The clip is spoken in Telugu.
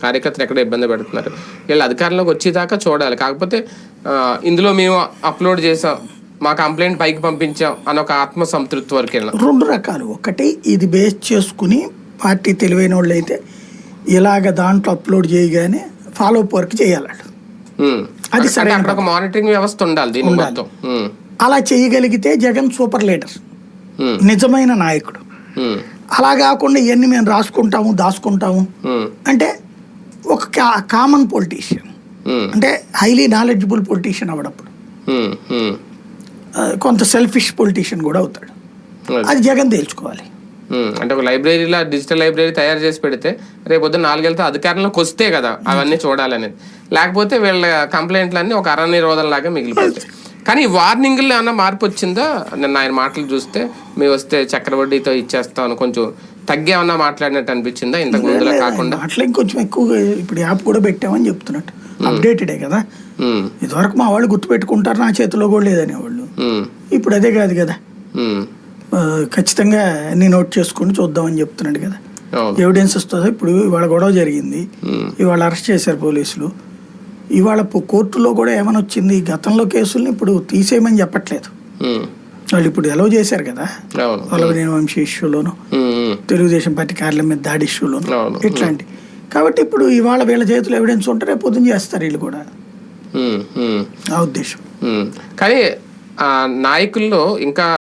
కార్యకర్తలు ఎక్కడ ఇబ్బంది పెడుతున్నారు, వీళ్ళు అధికారంలోకి వచ్చేదాకా చూడాలి. కాకపోతే ఇందులో మేము అప్లోడ్ చేసాం, మా కంప్లైంట్ పైకి పంపించాం అని ఒక ఆత్మ సంతృప్తి వరకు రెండు రకాలు. ఒకటి ఇది బేస్ చేసుకుని పార్టీ తెలివైన వాళ్ళు అయితే ఇలాగ దాంట్లో అప్లోడ్ చేయగానే ఫాలో అప్ వర్క్ చేయాలి. అది సరే, అక్కడ ఒక మానిటరింగ్ వ్యవస్థ ఉండాలి దీని మొత్తం. అలా చేయగలిగితే జగన్ సూపర్ లీడర్, నిజమైన నాయకుడు. అలా కాకుండా ఇవన్నీ మేము రాసుకుంటాము దాచుకుంటాము అంటే ఒక కామన్ పొలిటీషియన్, అంటే హైలీ నాలెడ్జబుల్ పొలిటీషియన్ అవడప్పుడు కొంత సెల్ఫిష్ పొలిటీషియన్ కూడా అవుతాడు. అది జగన్ తేల్చుకోవాలి. అంటే ఒక లైబ్రరీలో డిజిటల్ లైబ్రరీ తయారు చేసి పెడితే రేపు పొద్దున్న 4 ఏళ్ళతో అధికారంలోకి వస్తే కదా అవన్నీ చూడాలనేది. లేకపోతే వీళ్ళ కంప్లైంట్లన్నీ ఒక అరణ్య లాగా మిగిలిపోతాయి. కానీ వార్నింగ్లో ఏమన్నా మార్పు వచ్చిందా? నిన్న ఆయన మాటలు చూస్తే మేము వస్తే చక్రవడ్డీతో ఇచ్చేస్తాం అని కొంచెం తగ్గేమన్నా మాట్లాడినట్టు అనిపించిందా ఇంతకు ముందులా కాకుండా? అట్లా ఇంకొంచెం ఎక్కువగా ఇప్పుడు యాప్ కూడా పెట్టామని చెప్తున్నట్టు, అప్డేటెడే కదా. ఇదివరకు మా వాళ్ళు గుర్తుపెట్టుకుంటారు, నా చేతిలో కూడా లేదనేవాళ్ళు. ఇప్పుడు అదే కాదు కదా, ఖచ్చితంగా అన్ని నోట్ చేసుకుని చూద్దామని చెప్తున్నాడు కదా. ఎవిడెన్స్ వస్తుందా? ఇప్పుడు ఇవాళ గొడవ జరిగింది, ఇవాళ అరెస్ట్ చేశారు పోలీసులు. ఇవాళ కోర్టులో కూడా ఏమని వచ్చింది, గతంలో కేసుల్ని ఇప్పుడు తీసేయమని చెప్పట్లేదు వాళ్ళు, ఇప్పుడు ఎలవ్ చేశారు కదా. వల్లభనేని వంశీ ఇష్యూలోను, తెలుగుదేశం పార్టీ కార్యాలయం మీద దాడి ఇష్యూలోను, ఇట్లాంటి. కాబట్టి ఇప్పుడు ఇవాళ వీళ్ళ చేతులు ఎవిడెన్స్ ఉంటే రేపు పొద్దున చేస్తారు వీళ్ళు కూడా, ఆ ఉద్దేశం. కానీ నాయకుల్లో ఇంకా